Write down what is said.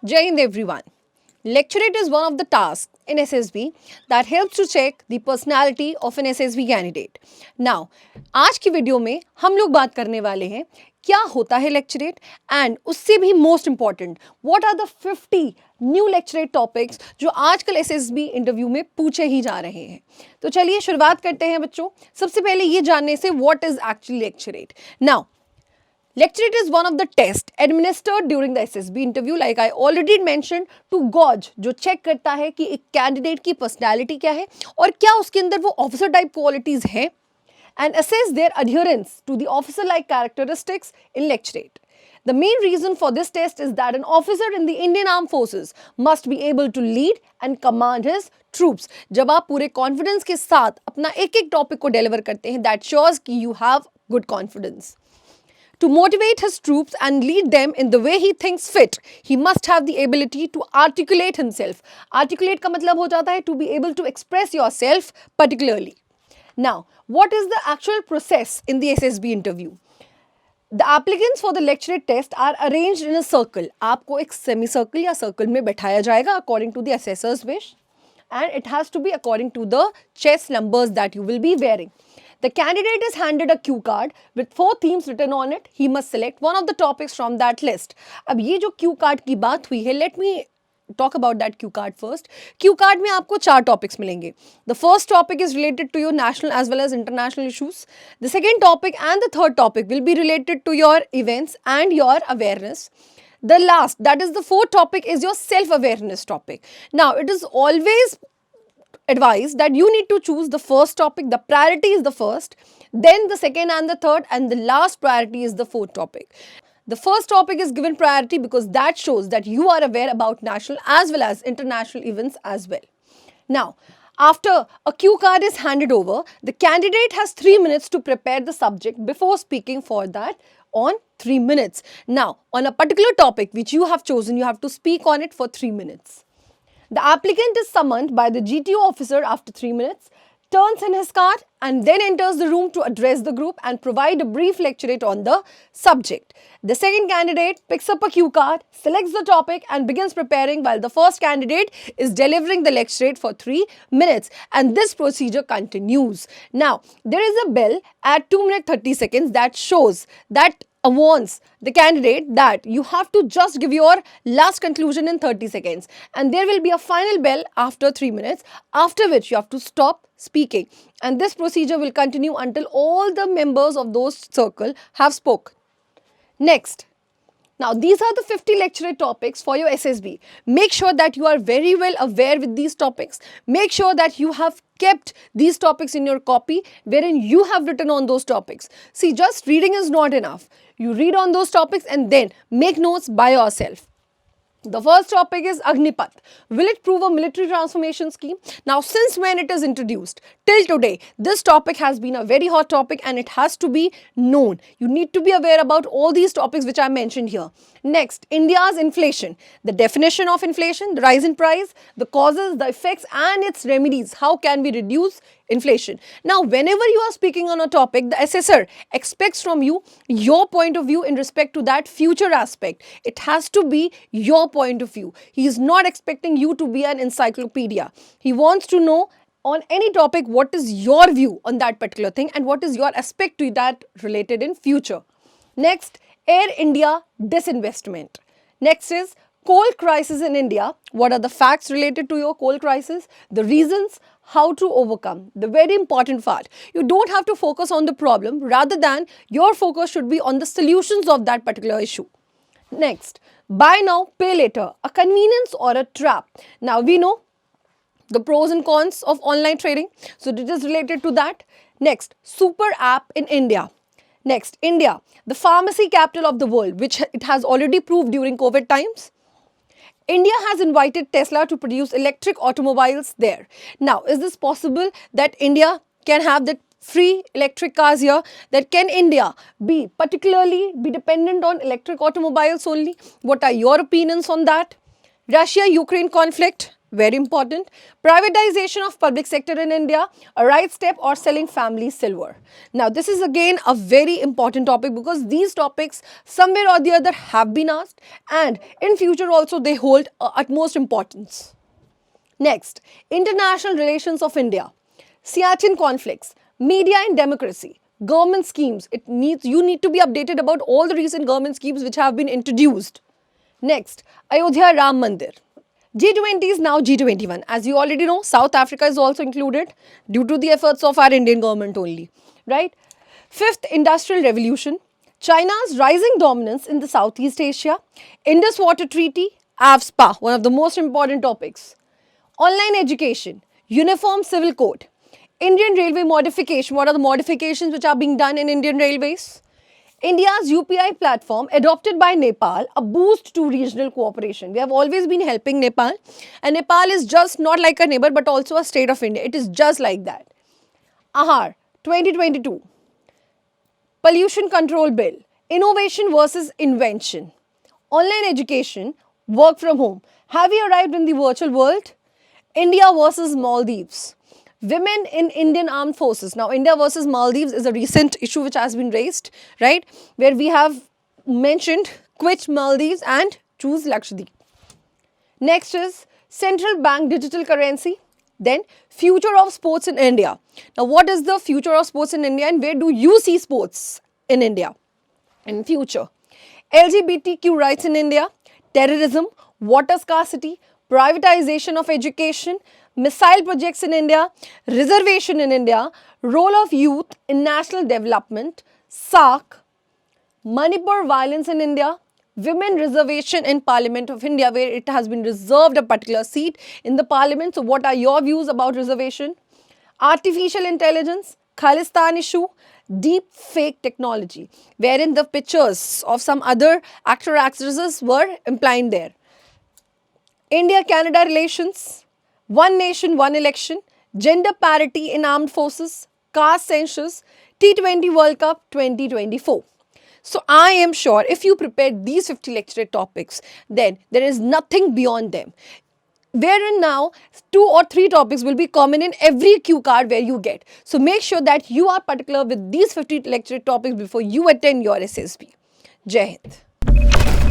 Jai Hind everyone. Lecturette is one of the tasks in SSB that helps to check the personality of an SSB candidate. Now, आज की video में हम लोग बात करने वाले हैं क्या होता है लेक्चरेट एंड उससे भी most important what are the 50 new lecturette topics जो आजकल एसएसबी इंटरव्यू में पूछे ही जा रहे हैं. तो चलिए शुरुआत करते हैं बच्चों. सबसे पहले ये जानने से what is actually lecturette. Now Lecturette is one of the tests administered during the SSB interview, like I already mentioned, to gauge जो check करता है कि एक candidate की personality क्या है और क्या उसके अंदर वो officer type qualities हैं and assess their adherence to the officer like characteristics in lecturate. The main reason for this test is that an officer in the Indian Armed Forces must be able to lead and command his troops. जब आप पूरे confidence के साथ अपना एक-एक topic को deliver करते हैं, that shows कि you have good confidence. To motivate his troops and lead them in the way he thinks fit, he must have the ability to articulate himself. Articulate का मतलब हो जाता है to be able to express yourself particularly. Now, what is the actual process in the SSB interview? The applicants for the lecturate test are arranged in a circle. आपको एक semicircle या circle में बैठाया जाएगा according to the assessor's wish, and it has to be according to the chess numbers that you will be wearing. The candidate is handed a cue card with 4 themes written on it. He must select one of the topics from that list. अब ये जो cue card की बात हुई है, let me talk about that cue card first. Cue card में आपको 4 topics मिलेंगे. The first topic is related to your national as well as international issues. The second topic and the third topic will be related to your events and your awareness. The last, that is the fourth topic, is your self-awareness topic. Now, it is always advised that you need to choose the first topic. The priority is the first, then the second and the third, and the last priority is the fourth topic. The first topic is given priority because that shows that you are aware about national as well as international events as well. Now, after a cue card is handed over, the candidate has 3 minutes to prepare the subject before speaking for that on 3 minutes. Now, on a particular topic which you have chosen, you have to speak on it for 3 minutes. The applicant is summoned by the GTO officer after 3 minutes, turns in his card and then enters the room to address the group and provide a brief lecturate on the subject. The second candidate picks up a cue card, selects the topic and begins preparing while the first candidate is delivering the lecturate for 3 minutes, and this procedure continues. Now, there is a bell at 2 minutes 30 seconds that shows that warns the candidate that you have to just give your last conclusion in 30 seconds, and there will be a final bell after 3 minutes, after which you have to stop speaking, and this procedure will continue until all the members of those circle have spoken. Next, now these are the 50 lecturate topics for your SSB. Make sure that you are very well aware with these topics. Make sure that you have kept these topics in your copy wherein you have written on those topics. See, just reading is not enough. You read on those topics and then make notes by yourself. The first topic is Agnipath. Will it prove a military transformation scheme? Now, since when it is introduced till today, this topic has been a very hot topic and it has to be known. You need to be aware about all these topics which I mentioned here. Next, India's inflation. The definition of inflation, the rise in price, the causes, the effects and its remedies. How can we reduce inflation? Now, whenever you are speaking on a topic, the assessor expects from you your point of view in respect to that future aspect. It has to be your point of view. He is not expecting you to be an encyclopedia. He wants to know on any topic what is your view on that particular thing and what is your aspect to that related in future. Next, Air India disinvestment. Next is coal crisis in India. What are the facts related to your coal crisis? The reasons, how to overcome. The very important part. You don't have to focus on the problem, rather than your focus should be on the solutions of that particular issue. Next, buy now, pay later. A convenience or a trap. Now we know the pros and cons of online trading. So it is related to that. Next, super app in India. Next, India, the pharmacy capital of the world, which it has already proved during COVID times. India has invited Tesla to produce electric automobiles there. Now, is this possible that India can have the free electric cars here? That can India be dependent on electric automobiles only? What are your opinions on that? Russia-Ukraine conflict. very important. Privatization of public sector in India, a right step or selling family silver. Now, this is again a very important topic because these topics somewhere or the other have been asked, and in future also they hold utmost importance. Next, international relations of India, Siachen conflicts, media and democracy, government schemes. You need to be updated about all the recent government schemes which have been introduced. Next, Ayodhya Ram Mandir. G20 is now G21. As you already know, South Africa is also included due to the efforts of our Indian government only, right? Fifth, Industrial Revolution. China's rising dominance in the Southeast Asia. Indus Water Treaty, AFSPA, one of the most important topics. Online education, Uniform Civil Code. Indian Railway modification. What are the modifications which are being done in Indian Railways? India's UPI platform adopted by Nepal, a boost to regional cooperation. We have always been helping Nepal, and Nepal is just not like a neighbor but also a state of India. It is just like that. Ahar 2022, Pollution Control Bill, innovation versus invention. Online education, work from home. Have we arrived in the virtual world? India versus Maldives. Women in Indian Armed Forces. Now, India versus Maldives is a recent issue which has been raised, right? Where we have mentioned quit Maldives and choose Lakshadweep. Next is central bank digital currency. Then future of sports in India. Now, what is the future of sports in India and where do you see sports in India in future? LGBTQ rights in India, terrorism, water scarcity, privatization of education, missile projects in India, reservation in India, role of youth in national development, SARC, Manipur violence in India, women reservation in Parliament of India where it has been reserved a particular seat in the Parliament. So what are your views about reservation? Artificial intelligence, Khalistan issue, deep fake technology wherein the pictures of some other actor actresses were implied there. India-Canada relations, one nation, one election, gender parity in armed forces, caste census, T20 World Cup 2024. So I am sure if you prepared these 50 lecturate topics, then there is nothing beyond them. Wherein now 2 or 3 topics will be common in every cue card where you get. So make sure that you are particular with these 50 lecturate topics before you attend your SSB. Jai Hind.